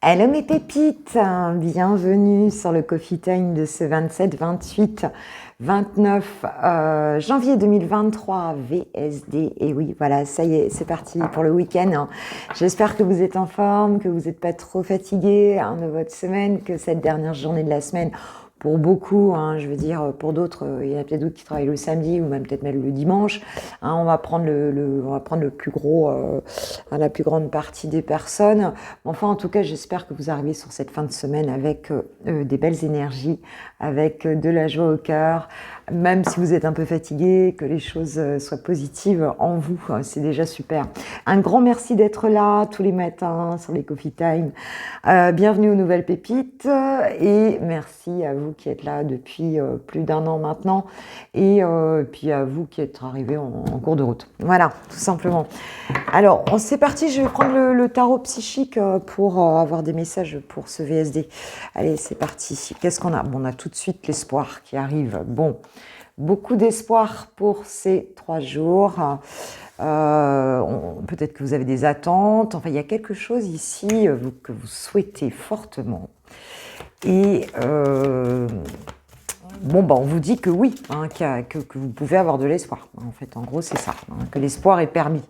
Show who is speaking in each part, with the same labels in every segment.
Speaker 1: Hello mes pépites, bienvenue sur le Coffee Time de ce 27, 28, 29 janvier 2023 VSD. Et oui, voilà, ça y est, c'est parti pour le week-end. J'espère que vous êtes en forme, que vous n'êtes pas trop fatigués de votre semaine, que cette dernière journée de la semaine, pour beaucoup, je veux dire, pour d'autres, il y en a peut-être d'autres qui travaillent le samedi ou même peut-être même le dimanche. On va prendre on va prendre le plus gros, la plus grande partie des personnes. Enfin, en tout cas, j'espère que vous arrivez sur cette fin de semaine avec des belles énergies, avec de la joie au cœur, même si vous êtes un peu fatigué, que les choses soient positives en vous, c'est déjà super. Un grand merci d'être là tous les matins sur les Coffee Time. Bienvenue aux nouvelles pépites et merci à vous qui êtes là depuis plus d'1 an maintenant et puis à vous qui êtes arrivés en cours de route. Voilà, tout simplement. Alors, c'est parti, je vais prendre le tarot psychique pour avoir des messages pour ce VSD. Allez, c'est parti. Qu'est-ce qu'on a? Bon, on a tout de suite l'espoir qui arrive. Bon, beaucoup d'espoir pour ces 3 jours. Peut-être que vous avez des attentes. Enfin, il y a quelque chose ici que vous souhaitez fortement. Et bon, on vous dit que oui, que vous pouvez avoir de l'espoir. En fait, en gros, c'est ça, que l'espoir est permis.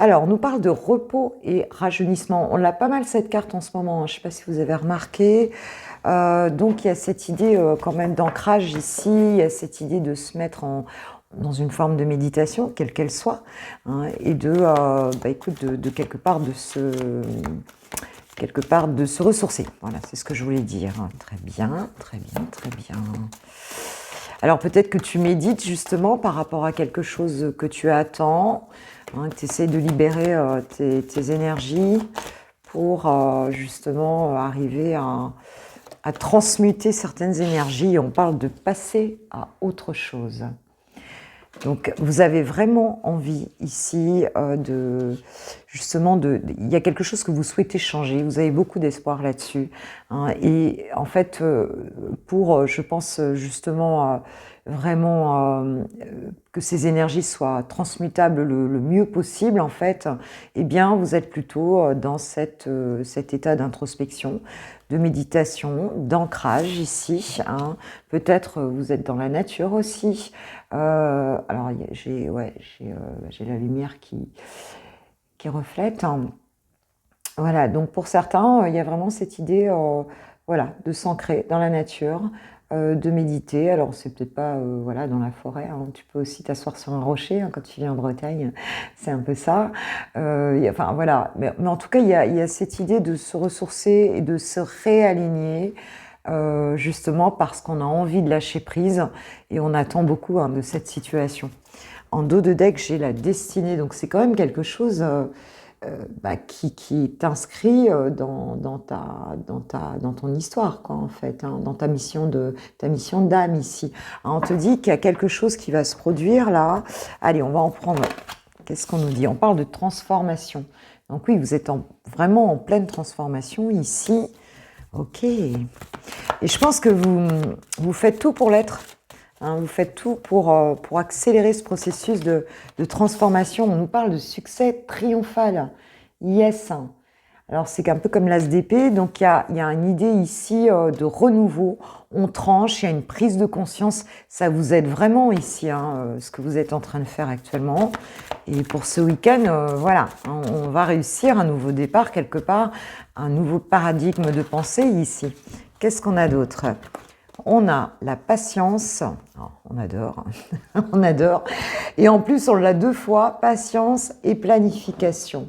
Speaker 1: Alors, on nous parle de repos et rajeunissement. On l'a pas mal cette carte en ce moment, je ne sais pas si vous avez remarqué. Donc, il y a cette idée quand même d'ancrage ici, il y a cette idée de se mettre dans une forme de méditation, quelle qu'elle soit, et de quelque part de se ressourcer. Voilà, c'est ce que je voulais dire. Très bien, très bien, très bien. Alors, peut-être que tu médites justement par rapport à quelque chose que tu attends, que tu essaies de libérer tes énergies pour justement arriver à transmuter certaines énergies. On parle de passer à autre chose. Donc, vous avez vraiment envie ici il y a quelque chose que vous souhaitez changer, vous avez beaucoup d'espoir là-dessus. Et en fait, je pense justement vraiment que ces énergies soient transmutables le mieux possible, en fait, eh bien, vous êtes plutôt dans cet état d'introspection, de méditation, d'ancrage ici. Peut-être vous êtes dans la nature aussi. Alors, j'ai la lumière qui reflète. Voilà, donc pour certains, il y a vraiment cette idée de s'ancrer dans la nature, de méditer. Alors, c'est peut-être pas dans la forêt. Tu peux aussi t'asseoir sur un rocher quand tu viens en Bretagne. C'est un peu ça. Voilà. Mais en tout cas, il y a cette idée de se ressourcer et de se réaligner. Justement parce qu'on a envie de lâcher prise et on attend beaucoup de cette situation. En dos de deck, j'ai la destinée, donc c'est quand même quelque chose qui t'inscrit dans ton histoire, quoi, en fait, dans ta mission d'âme ici. On te dit qu'il y a quelque chose qui va se produire là. Allez, on va en prendre. Qu'est-ce qu'on nous dit? On parle de transformation. Donc oui, vous êtes vraiment en pleine transformation ici. Ok. Et je pense que vous faites tout pour l'être. Vous faites tout pour accélérer ce processus de transformation. On nous parle de succès triomphal. Yes. Alors, c'est un peu comme l'as d'épée. Donc, il y a une idée ici de renouveau. On tranche, il y a une prise de conscience. Ça vous aide vraiment ici, ce que vous êtes en train de faire actuellement. Et pour ce week-end, on va réussir un nouveau départ quelque part, un nouveau paradigme de pensée ici. Qu'est-ce qu'on a d'autre? On a la patience. Oh, on adore, on adore. Et en plus, on l'a 2 fois, patience et planification.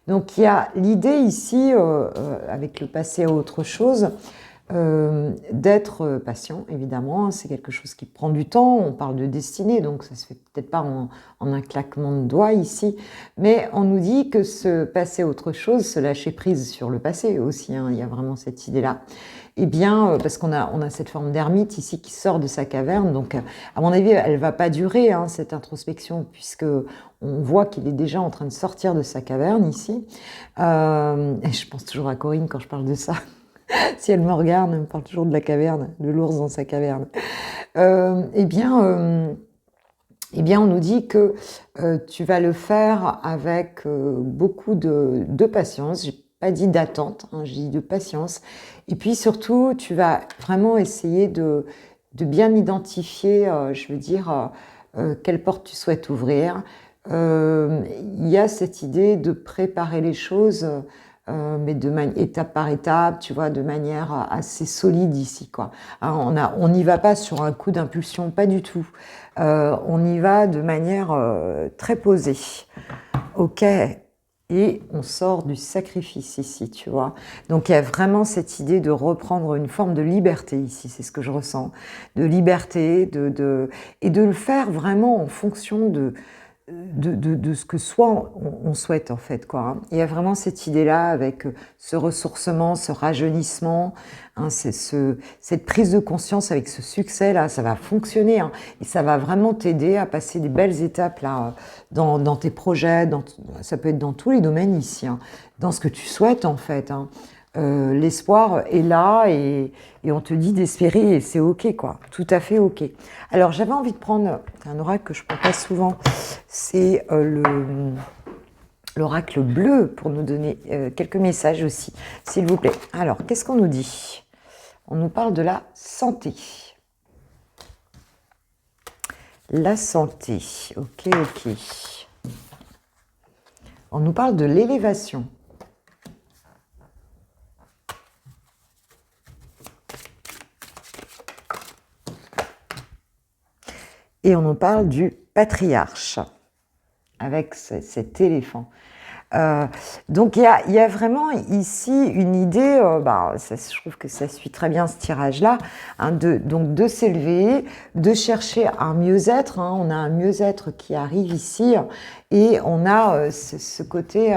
Speaker 1: Donc, il y a l'idée ici, avec le passé à autre chose, d'être patient, évidemment. C'est quelque chose qui prend du temps. On parle de destinée, donc ça se fait peut-être pas en un claquement de doigts ici. Mais on nous dit que se passer à autre chose, se lâcher prise sur le passé aussi. Il y a vraiment cette idée-là. Eh bien, parce qu'on a cette forme d'ermite ici qui sort de sa caverne. Donc, à mon avis, elle ne va pas durer, cette introspection, puisque on voit qu'il est déjà en train de sortir de sa caverne ici. Et je pense toujours à Corinne quand je parle de ça. Si elle me regarde, elle me parle toujours de la caverne, de l'ours dans sa caverne. Eh bien, on nous dit que tu vas le faire avec beaucoup de patience. pas dit d'attente, hein, je dis de patience. Et puis surtout, tu vas vraiment essayer de bien identifier, je veux dire, quelle porte tu souhaites ouvrir. Il y a cette idée de préparer les choses, mais étape par étape, tu vois, de manière assez solide ici, quoi. Hein, on n'y va pas sur un coup d'impulsion, pas du tout. On y va de manière très posée. Ok, et on sort du sacrifice ici, tu vois. Donc il y a vraiment cette idée de reprendre une forme de liberté ici, c'est ce que je ressens, de liberté, et de le faire vraiment en fonction de ce que soit on souhaite en fait, quoi. Hein. Il y a vraiment cette idée-là avec ce ressourcement, ce rajeunissement, hein, cette prise de conscience avec ce succès-là, ça va fonctionner, hein, et ça va vraiment t'aider à passer des belles étapes là dans tes projets, ça peut être dans tous les domaines ici, hein, dans ce que tu souhaites en fait. Hein. L'espoir est là et on te dit d'espérer et c'est ok quoi, tout à fait ok. Alors j'avais envie de prendre un oracle que je prends pas souvent, c'est l'oracle bleu pour nous donner quelques messages aussi, s'il vous plaît. Alors qu'est-ce qu'on nous dit? On nous parle de la santé. La santé, ok. On nous parle de l'élévation. Et on nous parle du patriarche, avec cet éléphant. Donc il y a vraiment ici une idée, je trouve que ça suit très bien ce tirage-là, hein, de s'élever, de chercher un mieux-être. Hein, on a un mieux-être qui arrive ici et on a ce côté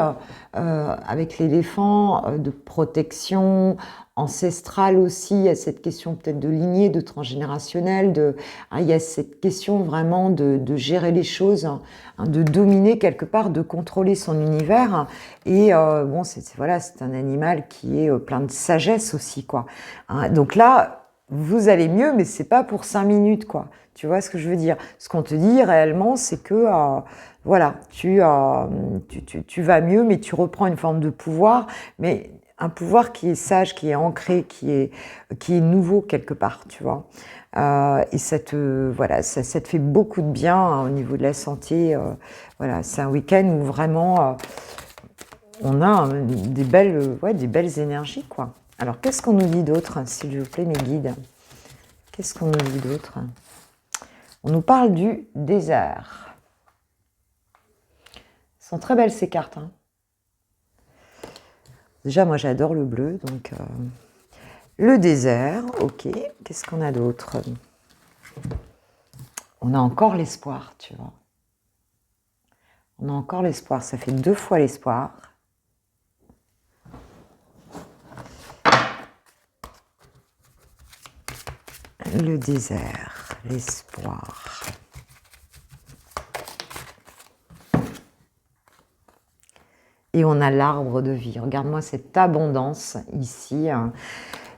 Speaker 1: avec l'éléphant de protection ancestrale aussi. Il y a cette question peut-être de lignée, de transgénérationnel, il y a cette question vraiment de gérer les choses, hein, de dominer quelque part, de contrôler son univers. Et bon, voilà, c'est un animal qui est plein de sagesse aussi, quoi. Hein, donc là, vous allez mieux, mais c'est pas pour 5 minutes, quoi. Tu vois ce que je veux dire? Ce qu'on te dit réellement, c'est que voilà, tu vas mieux, mais tu reprends une forme de pouvoir, mais un pouvoir qui est sage, qui est ancré, qui est nouveau quelque part, tu vois. Et ça te fait beaucoup de bien hein, au niveau de la santé. Voilà, c'est un week-end où vraiment on a des belles énergies, quoi. Alors, qu'est-ce qu'on nous dit d'autre, s'il vous plaît, mes guides? Qu'est-ce qu'on nous dit d'autre? On nous parle du désert. Elles sont très belles ces cartes. Hein. Déjà, moi, j'adore le bleu, donc le désert, ok. Qu'est-ce qu'on a d'autre? On a encore l'espoir, tu vois. On a encore l'espoir, ça fait 2 fois l'espoir. Le désert, l'espoir. Et on a l'arbre de vie. Regarde-moi cette abondance ici. Hein.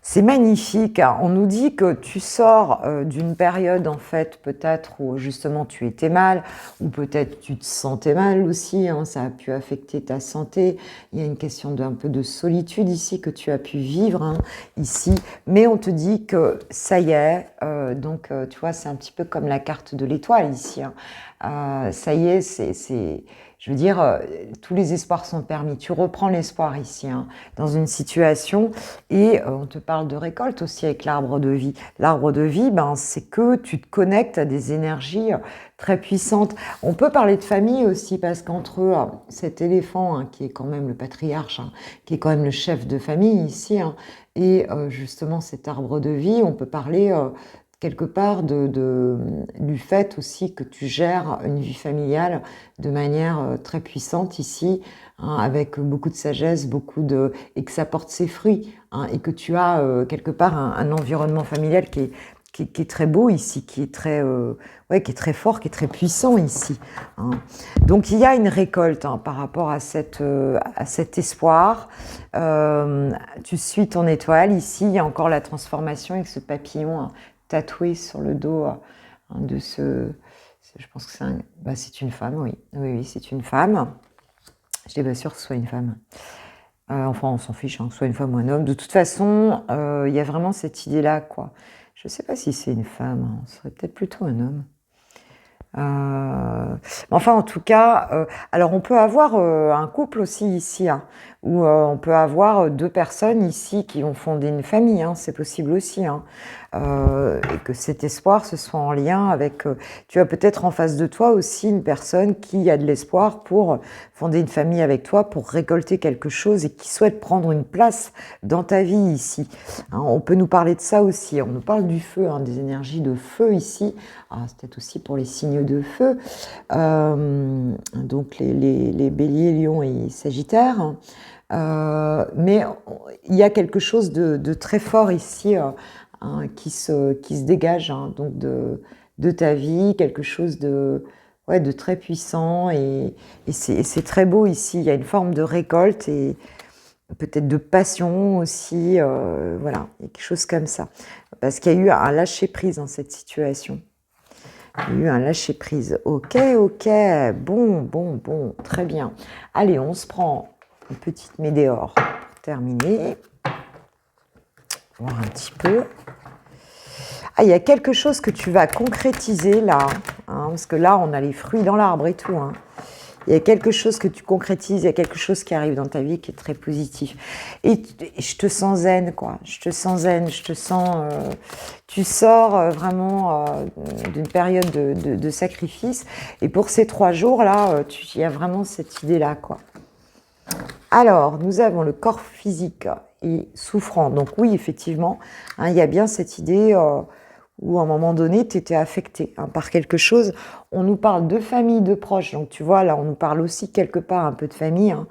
Speaker 1: C'est magnifique. On nous dit que tu sors d'une période, en fait, peut-être où justement tu étais mal, ou peut-être tu te sentais mal aussi. Hein, ça a pu affecter ta santé. Il y a une question d'un peu de solitude ici que tu as pu vivre hein, ici. Mais on te dit que ça y est. Donc, tu vois, c'est un petit peu comme la carte de l'étoile ici. Hein. Ça y est, je veux dire, tous les espoirs sont permis. Tu reprends l'espoir ici, hein, dans une situation. Et on te parle de récolte aussi avec l'arbre de vie. L'arbre de vie, c'est que tu te connectes à des énergies très puissantes. On peut parler de famille aussi, parce qu'entre cet éléphant, hein, qui est quand même le patriarche, hein, qui est quand même le chef de famille ici, hein, et justement cet arbre de vie, on peut parler quelque part du fait aussi que tu gères une vie familiale de manière très puissante ici, hein, avec beaucoup de sagesse, et que ça porte ses fruits, hein, et que tu as quelque part un environnement familial qui est très beau ici, qui est très fort, qui est très puissant ici. Hein. Donc il y a une récolte hein, par rapport à cet espoir. Tu suis ton étoile ici, il y a encore la transformation avec ce papillon hein, tatoué sur le dos de je pense que c'est une femme, oui. Oui, c'est une femme. Je n'étais pas sûre que ce soit une femme. Enfin, on s'en fiche, hein, que ce soit une femme ou un homme. De toute façon, il y a vraiment cette idée-là, quoi. Je ne sais pas si c'est une femme, hein, ce serait peut-être plutôt un homme. Enfin, en tout cas, alors on peut avoir un couple aussi ici, hein, ou on peut avoir deux personnes ici qui ont fondé une famille, hein, c'est possible aussi, hein, et que cet espoir ce soit en lien avec, tu as peut-être en face de toi aussi une personne qui a de l'espoir pour fonder une famille avec toi, pour récolter quelque chose et qui souhaite prendre une place dans ta vie ici. Hein, on peut nous parler de ça aussi, on nous parle du feu, hein, des énergies de feu ici. Ah, c'est peut-être aussi pour les signes de feu, donc les béliers, lions et sagittaires. Mais il y a quelque chose de très fort ici, hein, qui se dégage, hein, donc de ta vie, quelque chose ouais, de très puissant, et c'est très beau ici. Il y a une forme de récolte et peut-être de passion aussi, voilà, il y a quelque chose comme ça. Parce qu'il y a eu un lâcher-prise dans cette situation. Il y a eu un lâcher-prise. Ok, bon, très bien. Allez, on se prend une petite météore pour terminer. Voir un petit peu. Ah, il y a quelque chose que tu vas concrétiser là, hein, parce que là, on a les fruits dans l'arbre et tout, hein. Il y a quelque chose que tu concrétises, il y a quelque chose qui arrive dans ta vie qui est très positif. Et je te sens zen, quoi. Je te sens zen, je te sens... tu sors vraiment d'une période de sacrifice. Et pour ces 3 jours-là, il y a vraiment cette idée-là, quoi. Alors, nous avons le corps physique et souffrant. Donc oui, effectivement, hein, il y a bien cette idée... où à un moment donné, tu étais affecté, hein, par quelque chose. On nous parle de famille, de proches, donc tu vois, là, on nous parle aussi quelque part un peu de famille, hein,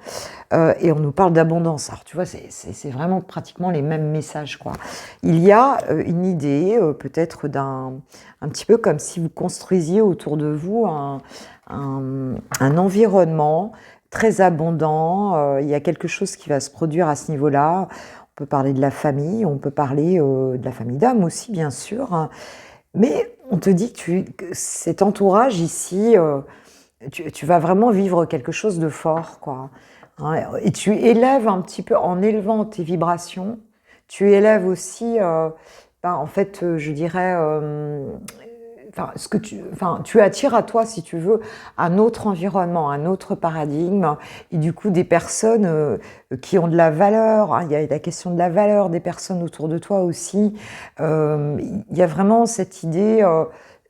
Speaker 1: et on nous parle d'abondance. Alors tu vois, c'est vraiment pratiquement les mêmes messages, quoi. Il y a une idée, peut-être un petit peu comme si vous construisiez autour de vous un environnement très abondant. Il y a quelque chose qui va se produire à ce niveau-là. On peut parler de la famille, on peut parler de la famille d'âme aussi, bien sûr. Hein. Mais on te dit que cet entourage ici, tu vas vraiment vivre quelque chose de fort, quoi. Hein, et tu élèves un petit peu, en élevant tes vibrations, tu élèves aussi, en fait, je dirais, tu attires à toi, si tu veux, un autre environnement, un autre paradigme, et du coup des personnes qui ont de la valeur. Hein, il y a la question de la valeur des personnes autour de toi aussi. Il y a vraiment cette idée,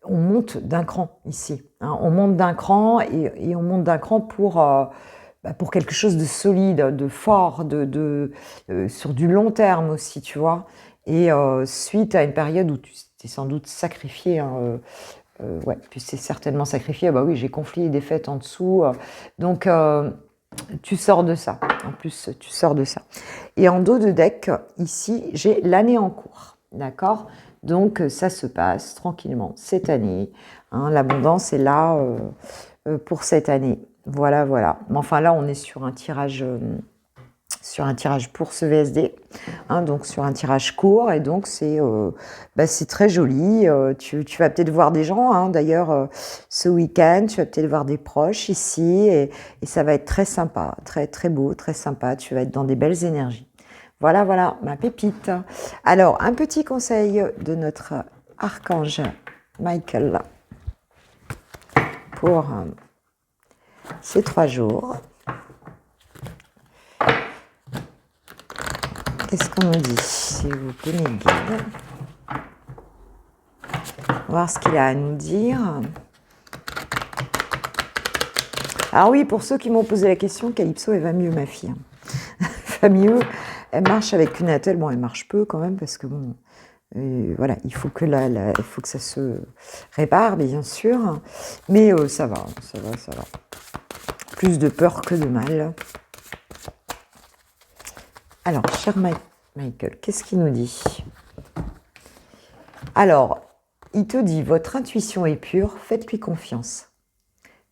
Speaker 1: on monte d'un cran ici. Hein, on monte d'un cran et on monte d'un cran pour quelque chose de solide, de fort, sur du long terme aussi, tu vois. Et suite à une période où tu t'es sans doute sacrifié, hein, ouais, puis c'est certainement sacrifié. Bah oui, j'ai conflit et défaite en dessous. Donc, tu sors de ça. En plus, tu sors de ça. Et en dos de deck, ici, j'ai l'année en cours. D'accord? Donc, ça se passe tranquillement cette année. Hein, l'abondance est là pour cette année. Voilà, voilà. Mais enfin, là, on est sur un tirage pour ce VSD, hein, donc sur un tirage court, et donc c'est très joli. Tu vas peut-être voir des gens, hein, d'ailleurs, ce week-end, tu vas peut-être voir des proches ici, et ça va être très sympa, très, très beau, très sympa. Tu vas être dans des belles énergies. Voilà, voilà, ma pépite. Alors, un petit conseil de notre archange Michael pour ces 3 jours. Qu'est-ce qu'on nous dit, s'il vous plaît, mes guides? On va voir ce qu'il a à nous dire. Alors oui, pour ceux qui m'ont posé la question, Calypso, elle va mieux, ma fille. Elle va mieux. Elle marche avec une attelle. Bon, elle marche peu quand même, parce que bon, voilà, il faut que il faut que ça se répare, bien sûr. Mais ça va. Plus de peur que de mal. Alors, cher Michael, qu'est-ce qu'il nous dit? Alors, il te dit, votre intuition est pure, faites-lui confiance.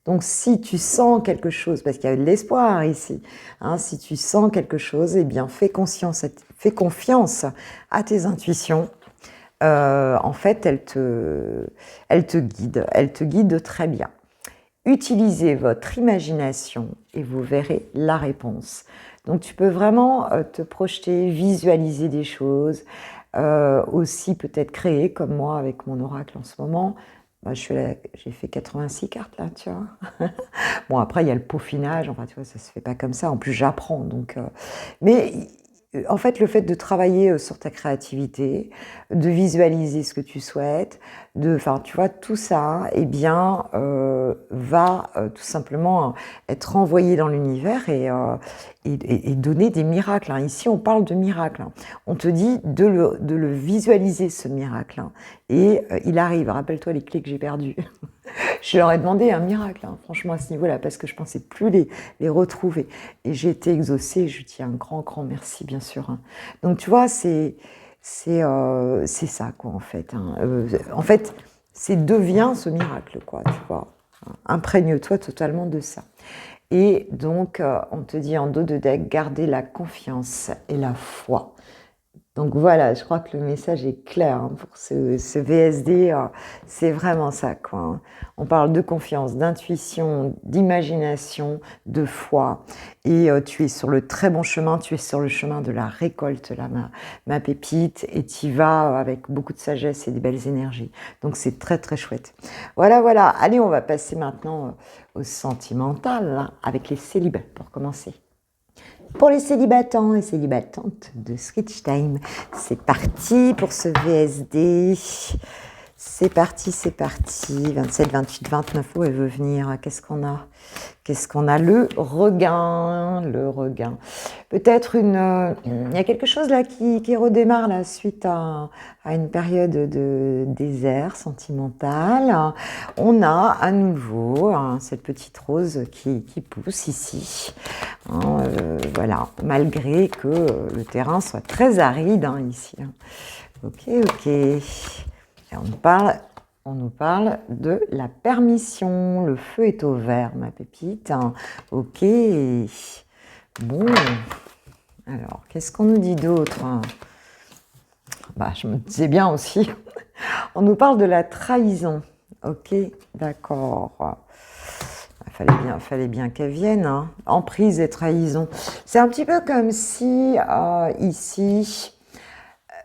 Speaker 1: Donc, si tu sens quelque chose, parce qu'il y a de l'espoir ici, hein, si tu sens quelque chose, eh bien, fais confiance à tes intuitions. En fait, elles te guident très bien. Utilisez votre imagination et vous verrez la réponse. Donc tu peux vraiment te projeter, visualiser des choses, aussi peut-être créer, comme moi avec mon oracle en ce moment. Bah, j'ai fait 86 cartes là, tu vois. Bon, après, il y a le peaufinage, enfin, tu vois, ça se fait pas comme ça. En plus, j'apprends, donc... Mais en fait, le fait de travailler sur ta créativité, de visualiser ce que tu souhaites, enfin, tu vois, tout ça, eh bien, va tout simplement être envoyé dans l'univers et donner des miracles, hein. Ici, on parle de miracles, hein. On te dit de le visualiser, ce miracle, hein. Et il arrive. Rappelle-toi les clés que j'ai perdues. Je leur ai demandé un miracle, hein, franchement, à ce niveau-là, parce que je ne pensais plus les retrouver. Et j'ai été exaucée, je dis un grand, grand merci, bien sûr, hein. Donc, tu vois, c'est ça, quoi, en fait, c'est devient ce miracle, quoi, tu vois. Imprègne-toi totalement de ça. Et donc, on te dit en dos de deck, garder la confiance et la foi. Donc voilà, je crois que le message est clair, hein, pour ce VSD, c'est vraiment ça, quoi, hein. On parle de confiance, d'intuition, d'imagination, de foi. Et tu es sur le très bon chemin, tu es sur le chemin de la récolte, là, ma pépite, et tu y vas avec beaucoup de sagesse et des belles énergies. Donc c'est très très chouette. Voilà, voilà. Allez, on va passer maintenant au sentimental, hein, avec les célibats, pour commencer. Pour les célibatants et célibatantes de Switch Time, c'est parti pour ce VSD. C'est parti, c'est parti. 27, 28, 29, où elle veut venir? Qu'est-ce qu'on a? Qu'est-ce qu'on a? Le regain, le regain. Peut-être il y a quelque chose là qui redémarre là, suite à une période de désert sentimental. On a à nouveau, hein, cette petite rose qui pousse ici. Hein, voilà, malgré que le terrain soit très aride, hein, ici. Ok, ok. Et on nous parle de la permission. Le feu est au vert, ma pépite, hein. Ok. Bon. Alors, qu'est-ce qu'on nous dit d'autre? Bah, je me disais bien aussi. On nous parle de la trahison. Ok, d'accord. Fallait bien qu'elle vienne, hein. Emprise et trahison. C'est un petit peu comme si, ici,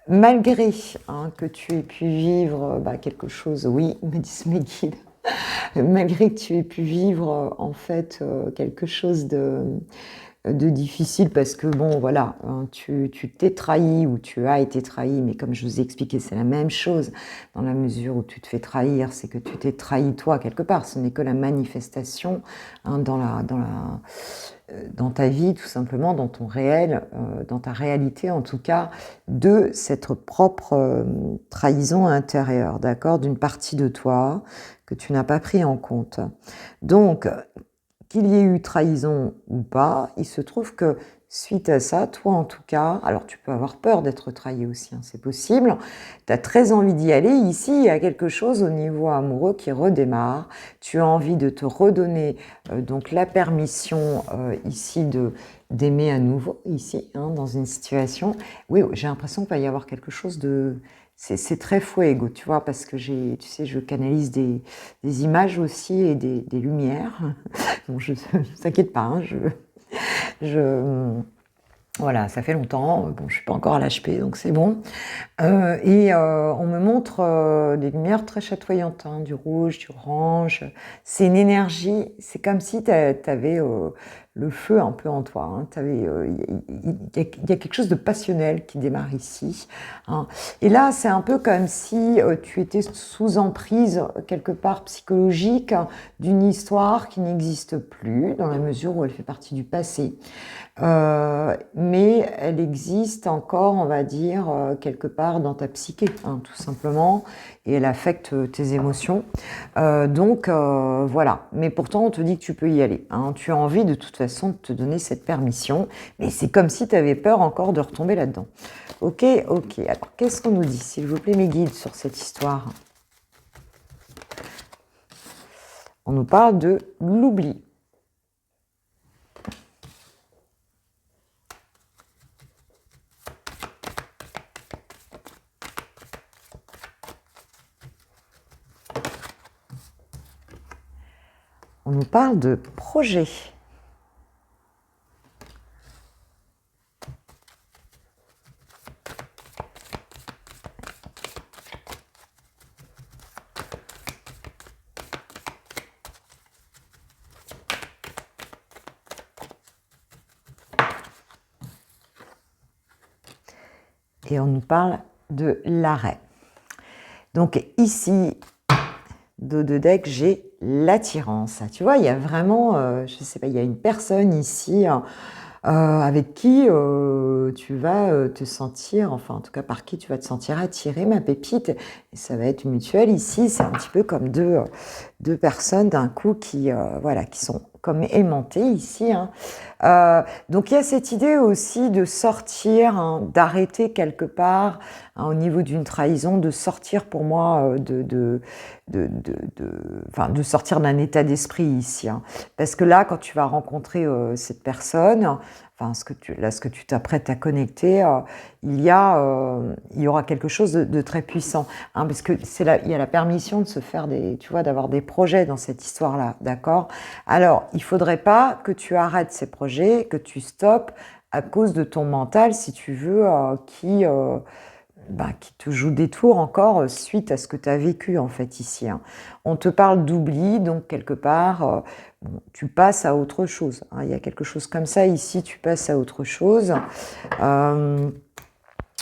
Speaker 1: malgré, hein, que tu aies pu vivre quelque chose, oui, me disent mes guides, malgré que tu aies pu vivre en fait quelque chose de difficile parce que bon voilà, hein, tu t'es trahi ou tu as été trahi, mais comme je vous ai expliqué, c'est la même chose dans la mesure où tu te fais trahir, c'est que tu t'es trahi toi quelque part, ce n'est que la manifestation, hein, dans ta vie tout simplement, dans ton réel, dans ta réalité en tout cas, de cette propre trahison intérieure, d'accord, d'une partie de toi que tu n'as pas pris en compte. Donc, qu'il y ait eu trahison ou pas, il se trouve que suite à ça, toi en tout cas, alors tu peux avoir peur d'être trahi aussi, hein, c'est possible, tu as très envie d'y aller, ici il y a quelque chose au niveau amoureux qui redémarre, tu as envie de te redonner donc la permission ici d'aimer à nouveau, ici, hein, dans une situation, oui, j'ai l'impression qu'il va y avoir quelque chose de... C'est très fuego, tu vois, parce que tu sais, je canalise des images aussi et des lumières. Bon, ne t'inquiète pas, hein, voilà, ça fait longtemps. Bon, je suis pas encore à l'HP, donc c'est bon. On me montre des lumières très chatoyantes, hein, du rouge, du orange. C'est une énergie, c'est comme si tu avais le feu un peu en toi, hein. Il y a quelque chose de passionnel qui démarre ici, hein. Et là, c'est un peu comme si tu étais sous emprise, quelque part psychologique, hein, d'une histoire qui n'existe plus, dans la mesure où elle fait partie du passé. Mais elle existe encore, on va dire, quelque part dans ta psyché, hein, tout simplement, et elle affecte tes émotions. Donc voilà, mais pourtant on te dit que tu peux y aller, hein. Tu as envie de toute façon de te donner cette permission, mais c'est comme si tu avais peur encore de retomber là-dedans. Ok, ok, alors qu'est-ce qu'on nous dit, s'il vous plaît, mes guides, sur cette histoire? On nous parle de l'oubli. On nous parle de projet. et on nous parle de l'arrêt. Donc ici, dos de deck, j'ai l'attirance. Tu vois, il y a vraiment, je sais pas, il y a une personne ici avec qui tu vas te sentir, enfin en tout cas par qui tu vas te sentir attiré, ma pépite. Et ça va être mutuel ici, c'est un petit peu comme deux personnes d'un coup qui, voilà, qui sont comme aimantées ici. Hein. Donc il y a cette idée aussi de sortir, hein, d'arrêter quelque part, hein, au niveau d'une trahison, de sortir pour moi enfin, de sortir d'un état d'esprit ici. Hein. Parce que là, quand tu vas rencontrer cette personne, enfin, ce que tu t'apprêtes à connecter, il y aura quelque chose de très puissant. Hein, parce que il y a la permission de se faire tu vois, d'avoir des projets dans cette histoire-là, d'accord? Alors, il faudrait pas que tu arrêtes ces projets, que tu stoppes à cause de ton mental, si tu veux, qui te joue des tours encore suite à ce que tu as vécu en fait ici. Hein. On te parle d'oubli, donc quelque part, tu passes à autre chose. Hein. Il y a quelque chose comme ça ici, tu passes à autre chose.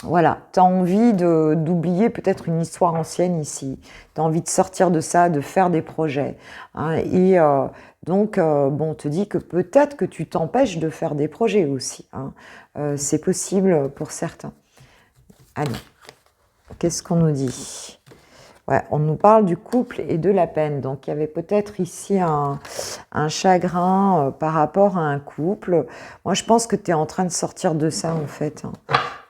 Speaker 1: Voilà, tu as envie d'oublier peut-être une histoire ancienne ici. Tu as envie de sortir de ça, de faire des projets. Hein. Et donc, bon, on te dit que peut-être que tu t'empêches de faire des projets aussi. Hein. C'est possible pour certains. Allez. Qu'est-ce qu'on nous dit? Ouais, on nous parle du couple et de la peine. Donc, il y avait peut-être ici un chagrin par rapport à un couple. Moi, je pense que tu es en train de sortir de ça, en fait. Hein.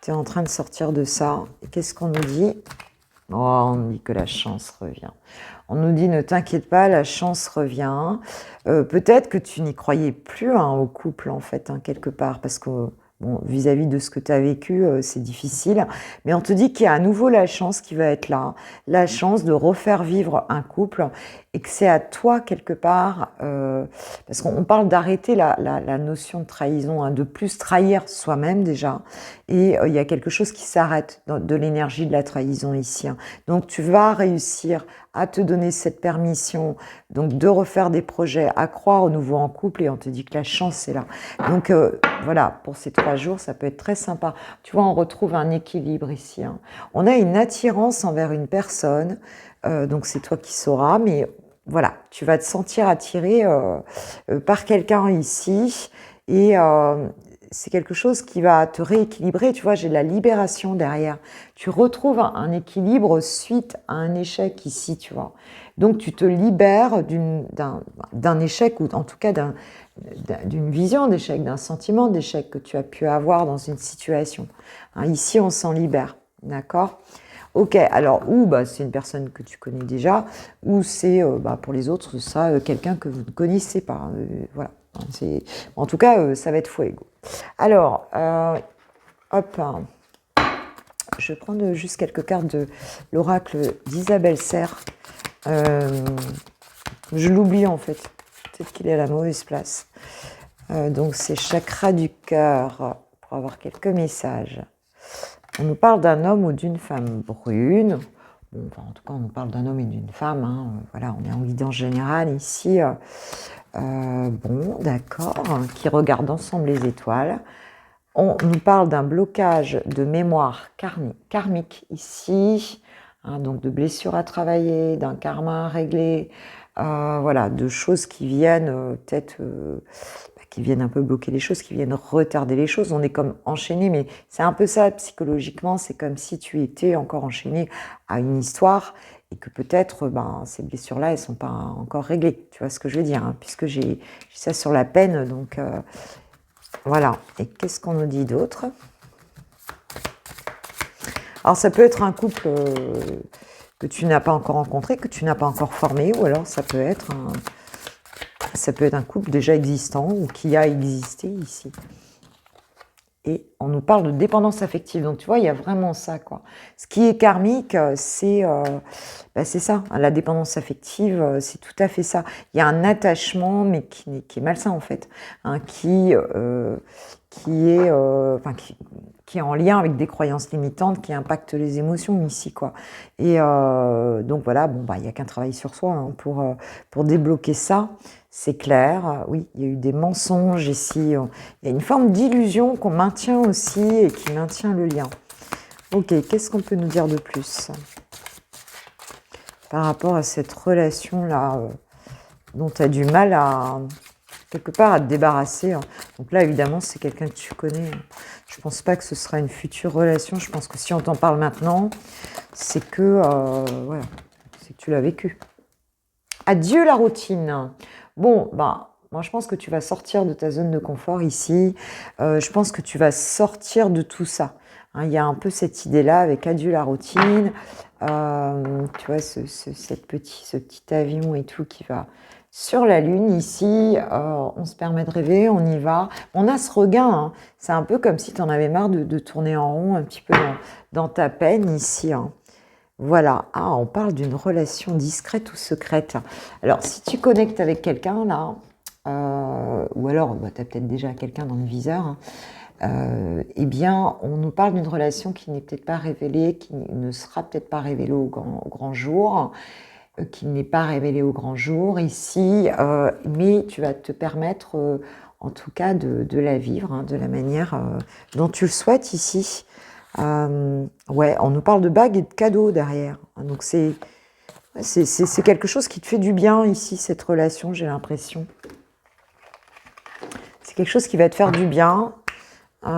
Speaker 1: Tu es en train de sortir de ça. Et qu'est-ce qu'on nous dit? Oh, on nous dit que la chance revient. On nous dit, ne t'inquiète pas, la chance revient. Peut-être que tu n'y croyais plus hein, au couple, en fait, hein, quelque part, parce que... Bon, vis-à-vis de ce que tu as vécu, c'est difficile. Mais on te dit qu'il y a à nouveau la chance qui va être là. La chance de refaire vivre un couple. Et que c'est à toi, quelque part, parce qu'on parle d'arrêter la notion de trahison, hein, de plus trahir soi-même déjà. Et il y a quelque chose qui s'arrête de l'énergie de la trahison ici. Hein. Donc tu vas réussir à te donner cette permission donc de refaire des projets, à croire au nouveau en couple, et on te dit que la chance est là. Donc voilà, pour ces 3 jours, ça peut être très sympa. Tu vois, on retrouve un équilibre ici. Hein. On a une attirance envers une personne, donc c'est toi qui sauras, mais voilà, tu vas te sentir attiré par quelqu'un ici, et c'est quelque chose qui va te rééquilibrer. Tu vois, j'ai la libération derrière. Tu retrouves un équilibre suite à un échec ici, tu vois. Donc, tu te libères d'un échec, ou en tout cas d'une vision d'échec, d'un sentiment d'échec que tu as pu avoir dans une situation. Hein, ici, on s'en libère, d'accord ? Ok, alors, ou c'est une personne que tu connais déjà, ou c'est, pour les autres, ça, quelqu'un que vous ne connaissez pas. Voilà. En tout cas, ça va être fuego. Alors, hop, je vais prendre juste quelques cartes de l'oracle d'Isabelle Serre. Je l'oublie en fait. Peut-être qu'il est à la mauvaise place. Donc, c'est chakra du cœur pour avoir quelques messages. On nous parle d'un homme ou d'une femme brune. Bon, en tout cas, on nous parle d'un homme et d'une femme. Hein. Voilà, on est en guidance générale ici. Bon, d'accord. Qui regardent ensemble les étoiles. On nous parle d'un blocage de mémoire karmique ici. Hein, donc, de blessures à travailler, d'un karma à régler. Voilà, de choses qui viennent peut-être... qui viennent un peu bloquer les choses, qui viennent retarder les choses. On est comme enchaîné, mais c'est un peu ça psychologiquement, c'est comme si tu étais encore enchaîné à une histoire et que peut-être ces blessures-là, elles ne sont pas encore réglées. Tu vois ce que je veux dire, hein, puisque j'ai ça sur la peine, donc voilà. Et qu'est-ce qu'on nous dit d'autre? Alors ça peut être un couple que tu n'as pas encore rencontré, que tu n'as pas encore formé, ou alors ça peut être un couple déjà existant ou qui a existé ici. Et on nous parle de dépendance affective. Donc, tu vois, il y a vraiment ça, quoi. Ce qui est karmique, c'est ça. La dépendance affective, c'est tout à fait ça. Il y a un attachement, mais qui est malsain, en fait. Hein, qui est en lien avec des croyances limitantes qui impactent les émotions ici, quoi. Et donc, voilà, il n'y a qu'un travail sur soi hein, pour débloquer ça. C'est clair, oui, il y a eu des mensonges ici. Il y a une forme d'illusion qu'on maintient aussi et qui maintient le lien. Ok, qu'est-ce qu'on peut nous dire de plus par rapport à cette relation-là dont tu as du mal à, quelque part, à te débarrasser, hein. Donc là, évidemment, c'est quelqu'un que tu connais, hein. Je pense pas que ce sera une future relation. Je pense que si on t'en parle maintenant, c'est que, voilà, c'est que tu l'as vécu. Adieu la routine. Bon, bah, moi je pense que tu vas sortir de ta zone de confort ici. Je pense que tu vas sortir de tout ça. Hein, il y a un peu cette idée-là avec adieu la routine. Tu vois, ce petit avion et tout qui va sur la Lune ici. On se permet de rêver, on y va. On a ce regain, hein. C'est un peu comme si tu en avais marre de tourner en rond un petit peu dans ta peine ici, hein. Voilà, ah, on parle d'une relation discrète ou secrète. Alors, si tu connectes avec quelqu'un, là, ou alors bah, tu as peut-être déjà quelqu'un dans le viseur, hein, eh bien, on nous parle d'une relation qui n'est peut-être pas révélée, qui ne sera peut-être pas révélée au grand jour, qui n'est pas révélée au grand jour ici, mais tu vas te permettre, en tout cas, de la vivre, hein, de la manière dont tu le souhaites ici. Ouais, on nous parle de bagues et de cadeaux derrière. Donc c'est quelque chose qui te fait du bien ici, cette relation, j'ai l'impression. C'est quelque chose qui va te faire du bien. Je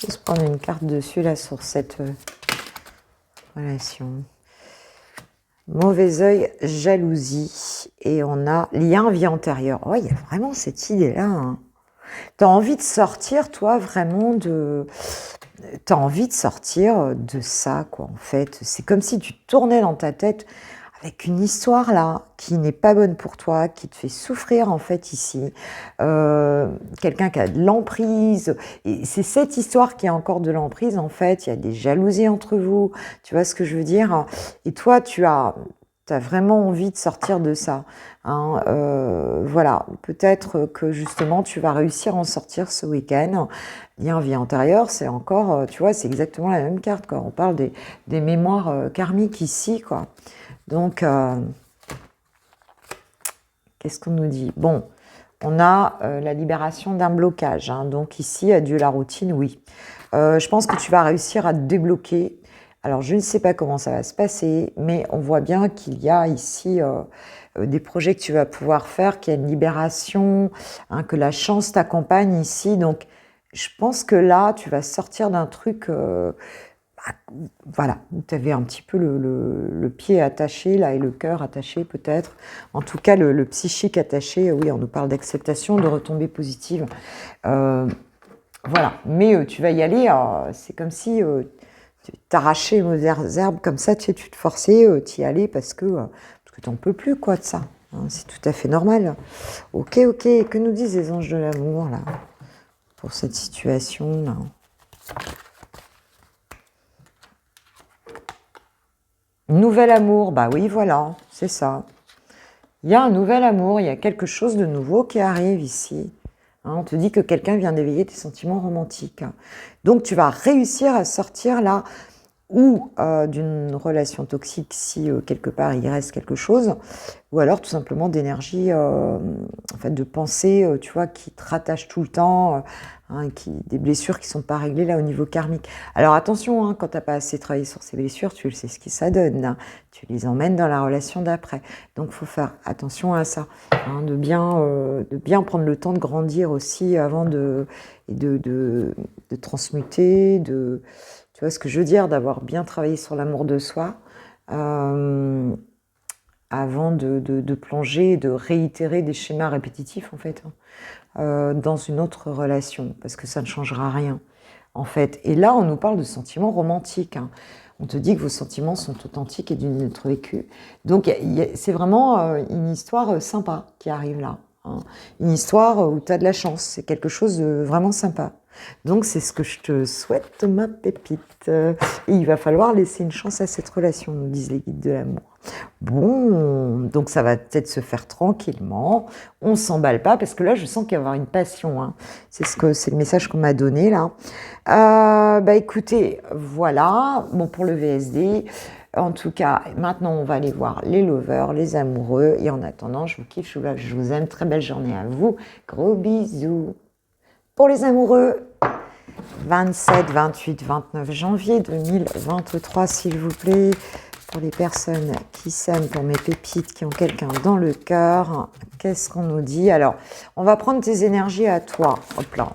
Speaker 1: vais juste prendre une carte dessus là sur cette relation. Mauvais œil, jalousie. Et on a lien vie antérieure. Oh, il y a vraiment cette idée-là, hein. Tu as envie de sortir, toi, vraiment de... Tu as envie de sortir de ça, quoi, en fait. C'est comme si tu tournais dans ta tête avec une histoire, là, qui n'est pas bonne pour toi, qui te fait souffrir, en fait, ici. Quelqu'un qui a de l'emprise. Et c'est cette histoire qui a encore de l'emprise, en fait. Il y a des jalousies entre vous. Tu vois ce que je veux dire? Et toi, tu as vraiment envie de sortir de ça, hein. Voilà, peut-être que justement tu vas réussir à en sortir ce week-end. Lien vie antérieure, c'est encore, tu vois, c'est exactement la même carte, quoi. On parle des mémoires karmiques ici, quoi. Donc, qu'est-ce qu'on nous dit? Bon, on a la libération d'un blocage, hein. Donc ici, adieu la routine, oui. Je pense que tu vas réussir à te débloquer. Alors, je ne sais pas comment ça va se passer, mais on voit bien qu'il y a ici des projets que tu vas pouvoir faire, qu'il y a une libération, hein, que la chance t'accompagne ici. Donc, je pense que là, tu vas sortir d'un truc, voilà, où tu avais un petit peu le pied attaché, là, et le cœur attaché peut-être. En tout cas, le psychique attaché, oui, on nous parle d'acceptation, de retombées positives. Voilà, mais tu vas y aller, c'est comme si... tu t'arrachais aux herbes comme ça, tu te forçais, tu y allais parce que t'en peux plus, quoi, de ça, hein, c'est tout à fait normal. Ok, que nous disent les anges de l'amour, là, pour cette situation, là? Nouvel amour, bah oui, voilà, c'est ça. Il y a un nouvel amour, il y a quelque chose de nouveau qui arrive ici. Hein, on te dit que quelqu'un vient d'éveiller tes sentiments romantiques. Donc tu vas réussir à sortir là, ou d'une relation toxique si quelque part il reste quelque chose, ou alors tout simplement d'énergie, en fait, de pensée, tu vois, qui te rattache tout le temps, hein, des blessures qui ne sont pas réglées là au niveau karmique. Alors attention, hein, quand tu n'as pas assez travaillé sur ces blessures, tu le sais ce que ça donne, hein. Tu les emmènes dans la relation d'après. Donc il faut faire attention à ça, hein, de bien prendre le temps de grandir aussi avant de transmuter, tu vois ce que je veux dire, d'avoir bien travaillé sur l'amour de soi, avant de plonger et de réitérer des schémas répétitifs, en fait, hein, dans une autre relation, parce que ça ne changera rien, en fait. Et là, on nous parle de sentiments romantiques, hein. On te dit que vos sentiments sont authentiques et d'une autre vécu. Donc, c'est vraiment une histoire sympa qui arrive là, hein. Une histoire où tu as de la chance. C'est quelque chose de vraiment sympa. Donc, c'est ce que je te souhaite, ma pépite. Et il va falloir laisser une chance à cette relation, nous disent les guides de l'amour. Bon, donc ça va peut-être se faire tranquillement. On s'emballe pas, parce que là, je sens qu'il va y avoir une passion. Hein. C'est le message qu'on m'a donné, là. Bah, écoutez, voilà. Bon, pour le VSD... En tout cas, maintenant, on va aller voir les lovers, les amoureux. Et en attendant, je vous kiffe, je vous aime. Très belle journée à vous. Gros bisous. Pour les amoureux, 27, 28, 29 janvier 2023, s'il vous plaît. Pour les personnes qui s'aiment, pour mes pépites, qui ont quelqu'un dans le cœur, qu'est-ce qu'on nous dit? Alors, on va prendre tes énergies à toi. Hop là.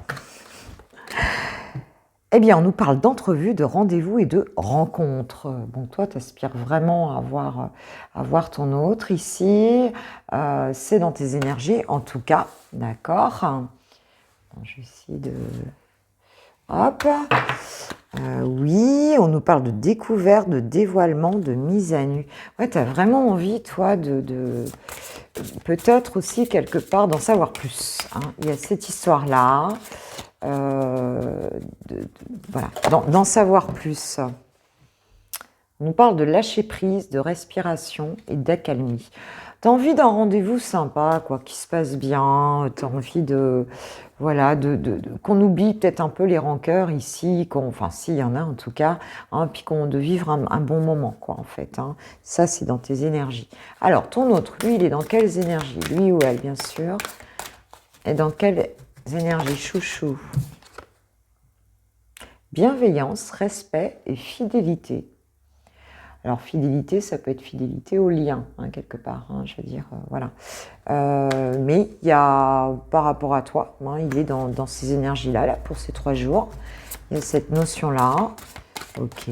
Speaker 1: Eh bien, on nous parle d'entrevues, de rendez-vous et de rencontres. Bon, toi, tu aspires vraiment à voir ton autre ici. C'est dans tes énergies, en tout cas. D'accord. Je vais essayer de... Hop. Oui, on nous parle de découverte, de dévoilement, de mise à nu. Ouais, tu as vraiment envie, toi, de peut-être aussi quelque part d'en savoir plus. Hein. Il y a cette histoire-là. Voilà, d'en savoir plus. On nous parle de lâcher prise, de respiration et d'accalmie. Tu as envie d'un rendez-vous sympa, quoi, qui se passe bien. Tu as envie de, voilà, qu'on oublie peut-être un peu les rancœurs ici, enfin, s'il y en a en tout cas, hein, puis de vivre un bon moment, quoi, en fait. Hein. Ça, c'est dans tes énergies. Alors, ton autre, lui, il est dans quelles énergies? Lui ou elle, bien sûr. Et dans quelles énergies? Chouchou. Bienveillance, respect et fidélité. Alors, fidélité, ça peut être fidélité au lien, hein, quelque part, hein, je veux dire, voilà. Mais il y a, par rapport à toi, hein, il est dans ces énergies-là, là, pour ces 3 jours. Il y a cette notion-là. Ok.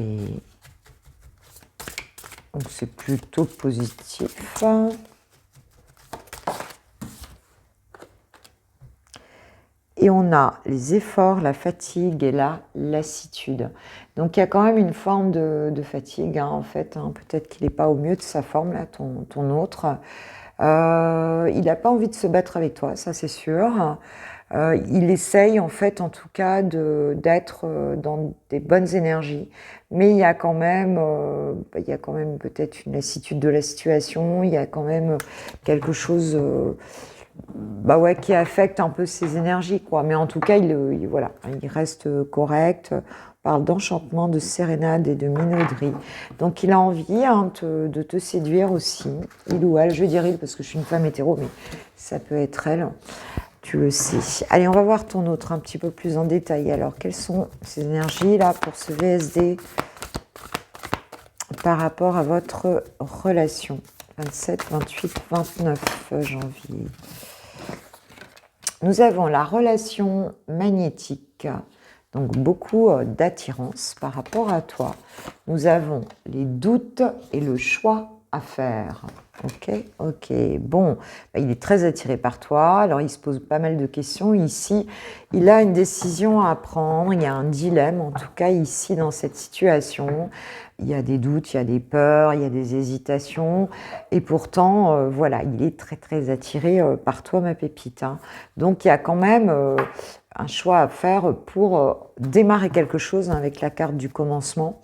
Speaker 1: Donc, c'est plutôt positif. Et on a les efforts, la fatigue et la lassitude. Donc il y a quand même une forme de fatigue, hein, en fait. Hein. Peut-être qu'il n'est pas au mieux de sa forme, là, ton autre. Il n'a pas envie de se battre avec toi, ça c'est sûr. Il essaye, en fait, en tout cas, d'être dans des bonnes énergies. Mais il y a quand même peut-être une lassitude de la situation. Il y a quand même quelque chose... bah ouais, qui affecte un peu ses énergies, quoi. Mais en tout cas, voilà, il reste correct. On parle d'enchantement, de sérénade et de minauderie. Donc, il a envie, hein, de te séduire aussi. Il ou elle, je vais dire il parce que je suis une femme hétéro, mais ça peut être elle. Tu le sais. Allez, on va voir ton autre un petit peu plus en détail. Alors, quelles sont ces énergies là pour ce VSD par rapport à votre relation? 27, 28, 29 janvier. Nous avons la relation magnétique, donc beaucoup d'attirance par rapport à toi. Nous avons les doutes et le choix à faire. Ok. Bon, il est très attiré par toi. Alors, il se pose pas mal de questions. Ici, il a une décision à prendre. Il y a un dilemme, en tout cas, ici, dans cette situation. Il y a des doutes, il y a des peurs, il y a des hésitations. Et pourtant, voilà, il est très, très attiré par toi, ma pépite. Hein. Donc, il y a quand même un choix à faire pour démarrer quelque chose, hein, avec la carte du commencement,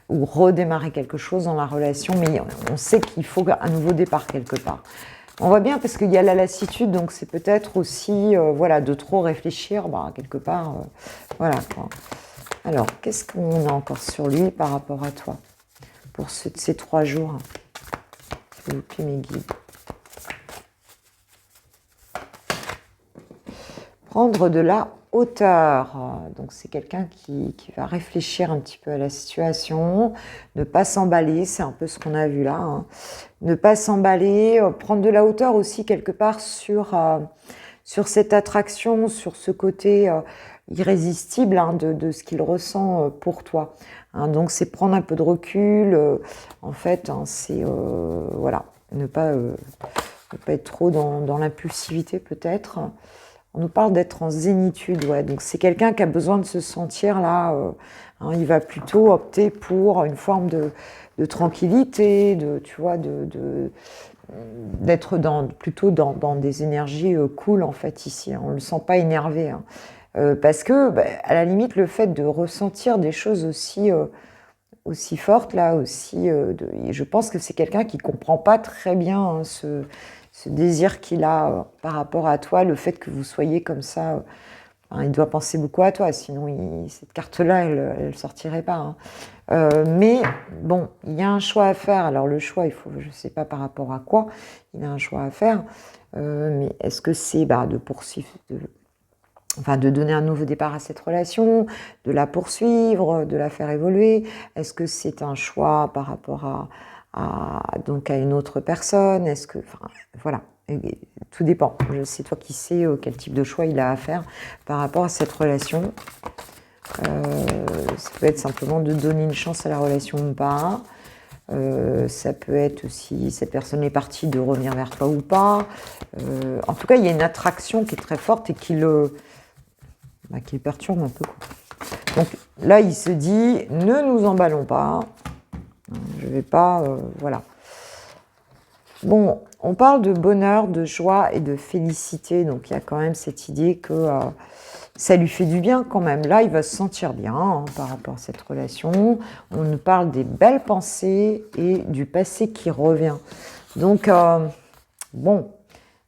Speaker 1: ou redémarrer quelque chose dans la relation. Mais on sait qu'il faut un nouveau départ quelque part. On voit bien parce qu'il y a la lassitude, donc c'est peut-être aussi voilà, de trop réfléchir, quelque part. Voilà, quoi. Alors, qu'est-ce qu'on a encore sur lui par rapport à toi pour ces 3 jours? S'il vous plaît, mes guides. Prendre de la hauteur. Donc, c'est quelqu'un qui va réfléchir un petit peu à la situation, ne pas s'emballer, c'est un peu ce qu'on a vu là. Hein. Ne pas s'emballer, prendre de la hauteur aussi quelque part sur cette attraction, sur ce côté... irrésistible, hein, de ce qu'il ressent pour toi. Hein, donc, c'est prendre un peu de recul. En fait, hein, c'est voilà, ne pas être trop dans l'impulsivité, peut-être. On nous parle d'être en zénitude. Ouais. Donc, c'est quelqu'un qui a besoin de se sentir là. Hein, il va plutôt opter pour une forme de tranquillité, tu vois, d'être plutôt dans des énergies cool, en fait, ici. Hein. On ne le sent pas énervé. Hein. Parce que, bah, à la limite, le fait de ressentir des choses aussi fortes, là, je pense que c'est quelqu'un qui comprend pas très bien hein, ce désir qu'il a par rapport à toi, le fait que vous soyez comme ça. Hein, il doit penser beaucoup à toi, sinon cette carte-là, elle ne sortirait pas. Hein. Mais bon, il y a un choix à faire. Alors le choix, je ne sais pas par rapport à quoi, il y a un choix à faire. Mais est-ce que c'est de poursuivre, de donner un nouveau départ à cette relation, de la poursuivre, de la faire évoluer? Est-ce que c'est un choix par rapport donc à une autre personne? Est-ce que, voilà, tout dépend. C'est toi qui sais quel type de choix il a à faire par rapport à cette relation. Ça peut être simplement de donner une chance à la relation ou pas. Ça peut être aussi, cette personne est partie, de revenir vers toi ou pas. En tout cas, il y a une attraction qui est très forte et qui le perturbe un peu. Donc là, il se dit, ne nous emballons pas. Je ne vais pas... voilà. Bon, on parle de bonheur, de joie et de félicité. Donc il y a quand même cette idée que ça lui fait du bien quand même. Là, il va se sentir bien hein, par rapport à cette relation. On nous parle des belles pensées et du passé qui revient. Donc, bon,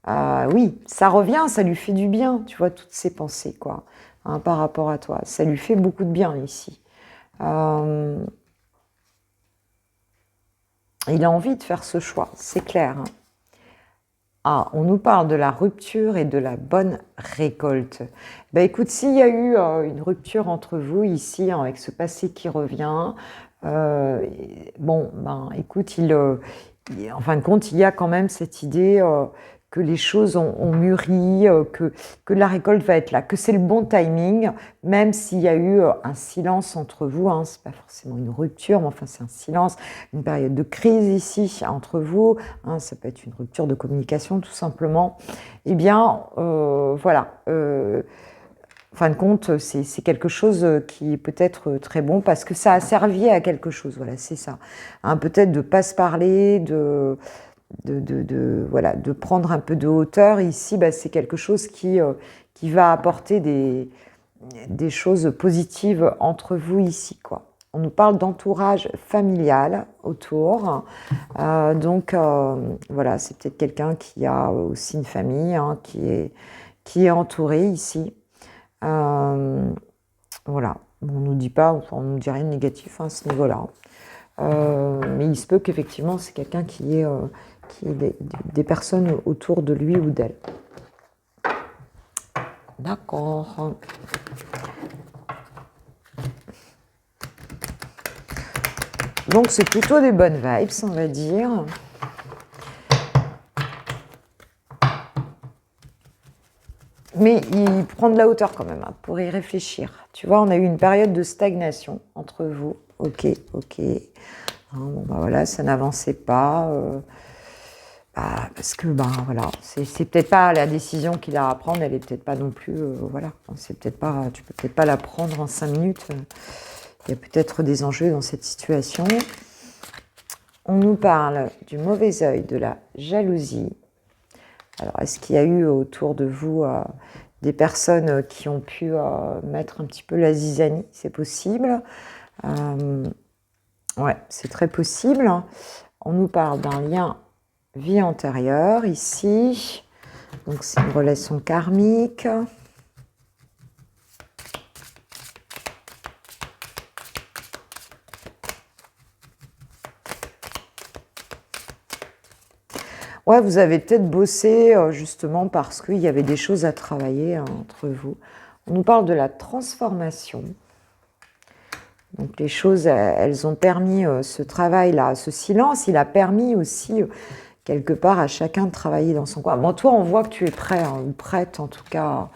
Speaker 1: oui, ça revient, ça lui fait du bien, tu vois, toutes ces pensées, quoi, hein, par rapport à toi. Ça lui fait beaucoup de bien ici. Il a envie de faire ce choix, c'est clair. Hein. Ah, on nous parle de la rupture et de la bonne récolte. Ben écoute, s'il y a eu une rupture entre vous ici, hein, avec ce passé qui revient, bon, ben écoute, en fin de compte, il y a quand même cette idée que les choses ont mûri, que la récolte va être là, que c'est le bon timing, même s'il y a eu un silence entre vous, hein, c'est pas forcément une rupture, mais enfin c'est un silence, une période de crise ici entre vous, hein, ça peut être une rupture de communication tout simplement. Eh bien, voilà. En fin de compte, c'est quelque chose qui est peut-être très bon parce que ça a servi à quelque chose. Voilà, c'est ça. Hein, peut-être de ne pas se parler, voilà, de prendre un peu de hauteur. Ici, c'est quelque chose qui va apporter des choses positives entre vous ici, quoi. On nous parle d'entourage familial autour. Donc, voilà, c'est peut-être quelqu'un qui a aussi une famille, hein, qui est entouré ici. Voilà, on nous dit pas, on nous dit rien de négatif hein, à ce niveau-là. Mais il se peut qu'effectivement, c'est quelqu'un qui ait des personnes autour de lui ou d'elle. D'accord. Donc c'est plutôt des bonnes vibes, on va dire. Mais il prend de la hauteur quand même, hein, pour y réfléchir. Tu vois, on a eu une période de stagnation entre vous. Ok. Hein, bon, voilà, ça n'avançait pas. Parce que, voilà, c'est peut-être pas la décision qu'il a à prendre, elle est peut-être pas non plus, voilà. C'est peut-être pas, tu peux peut-être pas la prendre en 5 minutes. Il y a peut-être des enjeux dans cette situation. On nous parle du mauvais œil, de la jalousie. Alors, est-ce qu'il y a eu autour de vous des personnes qui ont pu mettre un petit peu la zizanie? C'est possible. Ouais, c'est très possible. On nous parle d'un lien vie antérieure ici. Donc, c'est une relation karmique. Ouais, vous avez peut-être bossé justement parce qu'il y avait des choses à travailler hein, entre vous. On nous parle de la transformation. Donc les choses, elles ont permis ce travail-là, ce silence, il a permis aussi quelque part à chacun de travailler dans son coin. Bon, toi, on voit que tu es prêt, hein, ou prête en tout cas,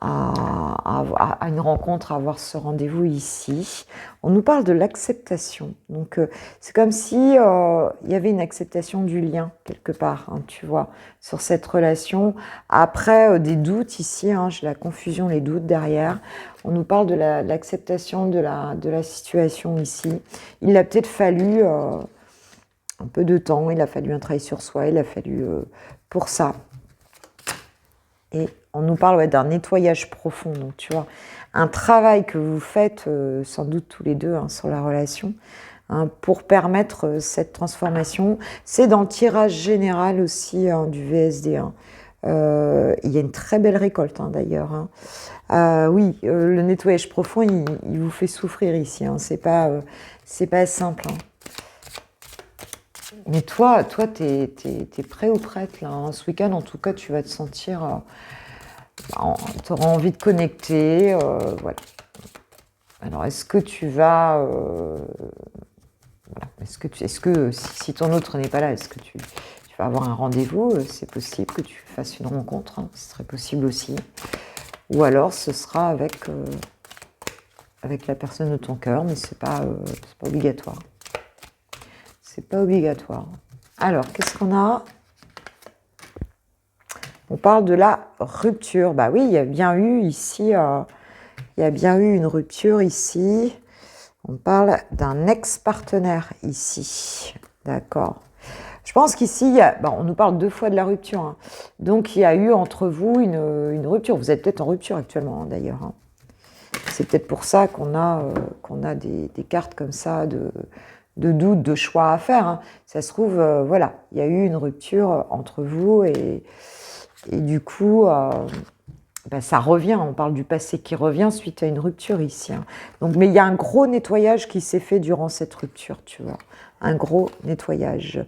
Speaker 1: à une rencontre, à avoir ce rendez-vous ici. On nous parle de l'acceptation. Donc, c'est comme si il y avait une acceptation du lien, quelque part, hein, tu vois, sur cette relation. Après, des doutes ici, hein, j'ai la confusion, les doutes derrière. On nous parle de l'acceptation de la situation ici. Il a peut-être fallu un peu de temps, il a fallu un travail sur soi, il a fallu pour ça. Et On nous parle d'un nettoyage profond. Donc, tu vois, un travail que vous faites, sans doute tous les deux, hein, sur la relation, hein, pour permettre cette transformation. C'est dans le tirage général aussi, hein, du VSD. Hein. Il y a une très belle récolte, hein, d'ailleurs. Hein. Oui, le nettoyage profond, il vous fait souffrir ici. Hein. C'est pas simple. Hein. Mais toi, t'es prêt ou prête là, hein. Ce week-end, en tout cas, tu vas te sentir... tu auras envie de connecter. Voilà. Alors, est-ce que tu vas... voilà. Est-ce que si ton autre n'est pas là, est-ce que tu vas avoir un rendez-vous? C'est possible que tu fasses une rencontre. Hein. Ce serait possible aussi. Ou alors, ce sera avec la personne de ton cœur, mais c'est pas obligatoire. C'est pas obligatoire. Alors, qu'est-ce qu'on a? On parle de la rupture. Bah oui, il y a bien eu ici, il y a bien eu une rupture ici. On parle d'un ex-partenaire ici. D'accord. Je pense qu'ici, on nous parle 2 fois de la rupture. Hein. Donc, il y a eu entre vous une rupture. Vous êtes peut-être en rupture actuellement, hein, d'ailleurs. Hein. C'est peut-être pour ça qu'on a des cartes comme ça de doute, de choix à faire. Hein. Ça se trouve, voilà, il y a eu une rupture entre vous et du coup, ça revient. On parle du passé qui revient suite à une rupture ici. Hein. Donc, mais il y a un gros nettoyage qui s'est fait durant cette rupture, tu vois. Un gros nettoyage.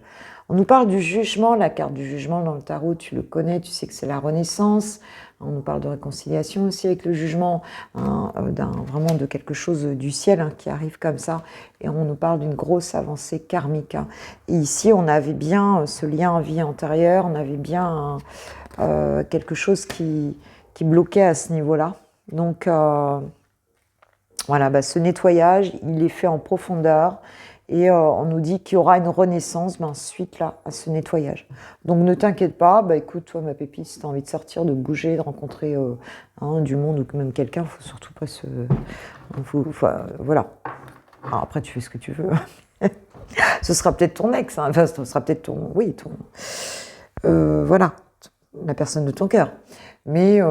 Speaker 1: On nous parle du jugement. La carte du jugement dans le tarot, tu le connais, tu sais que c'est la renaissance. On nous parle de réconciliation aussi avec le jugement, hein, vraiment de quelque chose du ciel, hein, qui arrive comme ça. Et on nous parle d'une grosse avancée karmique. Hein. Et ici, on avait bien ce lien en vie antérieure, on avait bien quelque chose qui bloquait à ce niveau-là. Donc, voilà, ce nettoyage, il est fait en profondeur. Et on nous dit qu'il y aura une renaissance suite là, à ce nettoyage. Donc ne t'inquiète pas, écoute, toi ma pépite, si tu as envie de sortir, de bouger, de rencontrer du monde ou même quelqu'un, il ne faut surtout pas se... voilà. Alors, après, tu fais ce que tu veux. Ce sera peut-être ton ex, hein. Enfin, ce sera peut-être ton... Oui, ton... voilà, la personne de ton cœur. Mais...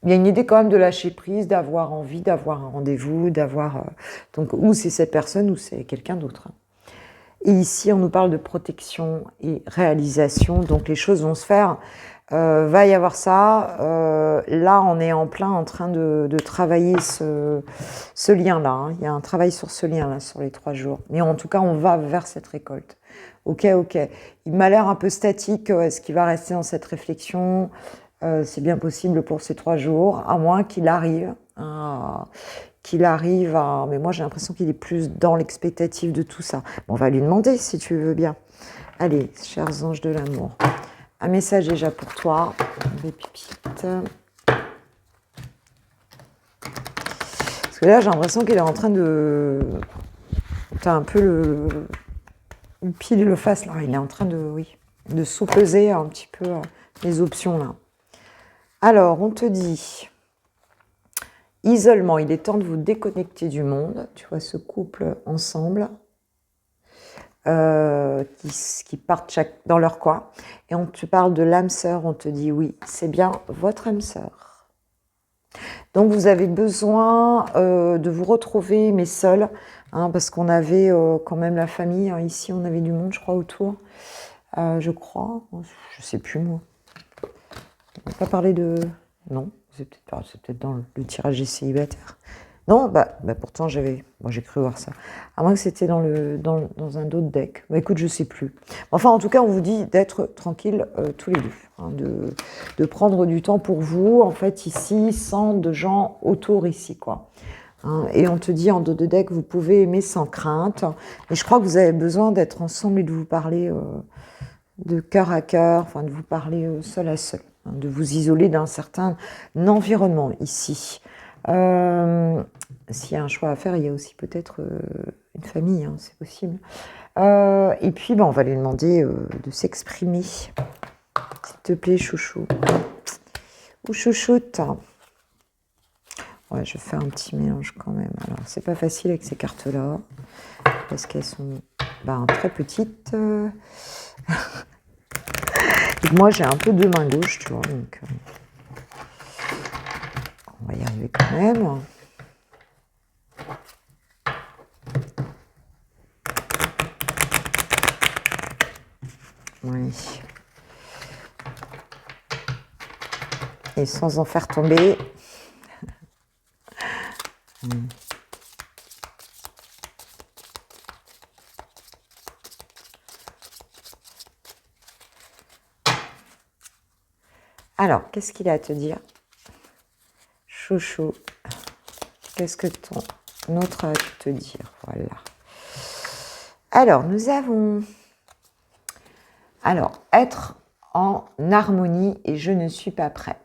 Speaker 1: il y a une idée quand même de lâcher prise, d'avoir envie, d'avoir un rendez-vous, d'avoir... donc, ou c'est cette personne, ou c'est quelqu'un d'autre. Et ici, on nous parle de protection et réalisation. Donc, les choses vont se faire. Va y avoir ça. Là, on est en plein en train de travailler ce lien-là. Hein. Il y a un travail sur ce lien-là, sur les 3 jours. Mais en tout cas, on va vers cette récolte. Ok. Il m'a l'air un peu statique. Est-ce qu'il va rester dans cette réflexion ? C'est bien possible pour ces 3 jours, à moins qu'il arrive à... Mais moi, j'ai l'impression qu'il est plus dans l'expectative de tout ça. Bon, on va lui demander, si tu veux bien. Allez, chers anges de l'amour, un message déjà pour toi, mes pépites. Parce que là, j'ai l'impression qu'il est en train de... T'as un peu une pile et le face, là. Il est en train de sous-peser un petit peu les options, là. Alors, on te dit, isolement, il est temps de vous déconnecter du monde. Tu vois ce couple ensemble qui partent dans leur coin. Et on te parle de l'âme sœur, on te dit oui, c'est bien votre âme sœur. Donc, vous avez besoin de vous retrouver, mais seul, hein, parce qu'on avait quand même la famille. Hein, ici, on avait du monde, je crois, autour. Je crois, je sais plus, moi. On va pas parler de... Non, c'est peut-être dans le tirage des célibataires. Non, pourtant j'ai cru voir ça. À moins que c'était dans un autre deck. Écoute, je sais plus. Enfin, en tout cas, on vous dit d'être tranquille tous les deux. Hein, de prendre du temps pour vous, en fait, ici, sans de gens autour ici, quoi. Hein, et on te dit en dos de deck, vous pouvez aimer sans crainte. Et je crois que vous avez besoin d'être ensemble et de vous parler de cœur à cœur, enfin de vous parler seul à seul. De vous isoler d'un certain environnement ici. S'il y a un choix à faire, il y a aussi peut-être une famille, hein, c'est possible. Et puis, on va lui demander de s'exprimer. S'il te plaît, chouchou. Ou chouchoute. Ouais, je fais un petit mélange quand même. Alors, c'est pas facile avec ces cartes-là, parce qu'elles sont très petites. Et moi, j'ai un peu 2 mains gauches, tu vois, donc va y arriver quand même. Oui. Et sans en faire tomber. Alors, qu'est-ce qu'il a à te dire? Chouchou. Qu'est-ce que ton autre a à te dire? Voilà. Alors, nous avons... Alors, être en harmonie et je ne suis pas prêt.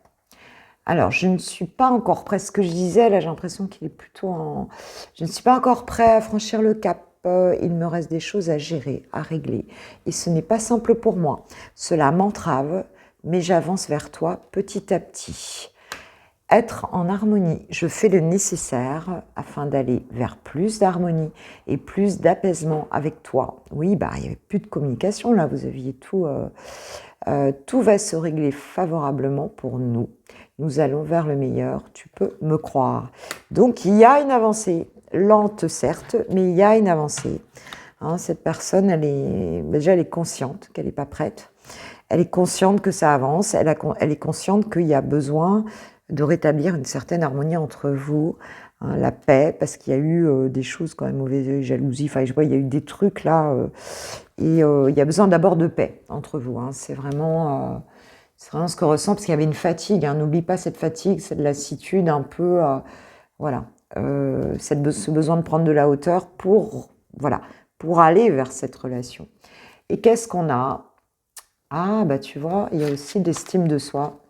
Speaker 1: Alors, je ne suis pas encore prêt. Ce que je disais, là, j'ai l'impression qu'il est plutôt en... Je ne suis pas encore prêt à franchir le cap. Il me reste des choses à gérer, à régler. Et ce n'est pas simple pour moi. Cela m'entrave, mais j'avance vers toi petit à petit. Être en harmonie, je fais le nécessaire afin d'aller vers plus d'harmonie et plus d'apaisement avec toi. Oui, bah, il n'y avait plus de communication là, vous aviez tout. Tout va se régler favorablement pour nous. Nous allons vers le meilleur, tu peux me croire. Donc il y a une avancée, lente certes, mais il y a une avancée. Hein, cette personne, elle est consciente qu'elle n'est pas prête. Elle est consciente que ça avance, elle est consciente qu'il y a besoin de rétablir une certaine harmonie entre vous, hein, la paix, parce qu'il y a eu des choses quand même mauvaises, jalousie, enfin je vois, il y a eu des trucs là, et il y a besoin d'abord de paix entre vous, hein, c'est vraiment ce qu'on ressent, parce qu'il y avait une fatigue, hein, n'oublie pas cette fatigue, cette lassitude un peu, voilà, ce besoin de prendre de la hauteur pour aller vers cette relation. Et qu'est-ce qu'on a? Ah, bah tu vois, il y a aussi l'estime de soi.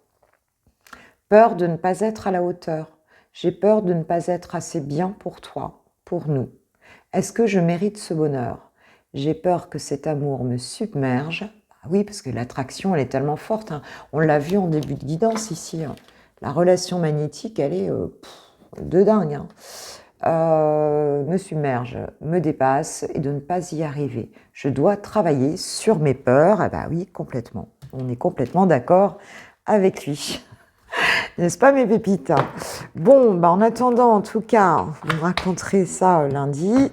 Speaker 1: Peur de ne pas être à la hauteur. J'ai peur de ne pas être assez bien pour toi, pour nous. Est-ce que je mérite ce bonheur? J'ai peur que cet amour me submerge. Ah oui, parce que l'attraction, elle est tellement forte, hein. On l'a vu en début de guidance ici, hein. La relation magnétique, elle est de dingue, hein. Me submerge, me dépasse et de ne pas y arriver. Je dois travailler sur mes peurs. Ah bah oui, complètement. On est complètement d'accord avec lui. N'est-ce pas mes pépites? Bon, bah en attendant, en tout cas, vous me raconterez ça lundi.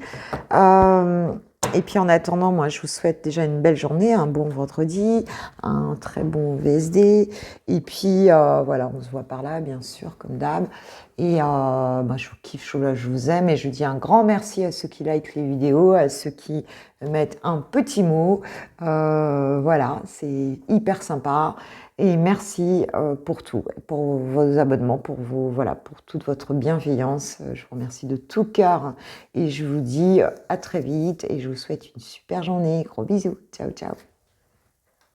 Speaker 1: Et puis en attendant, moi je vous souhaite déjà une belle journée, un bon vendredi, un très bon VSD. Et puis voilà, on se voit par là, bien sûr, comme d'hab. Et bah, je vous kiffe, je vous aime. Et je dis un grand merci à ceux qui likent les vidéos, à ceux qui mettent un petit mot. Voilà, c'est hyper sympa. Et merci pour tout, pour vos abonnements, pour pour toute votre bienveillance. Je vous remercie de tout cœur et je vous dis à très vite et je vous souhaite une super journée. Gros bisous. Ciao, ciao.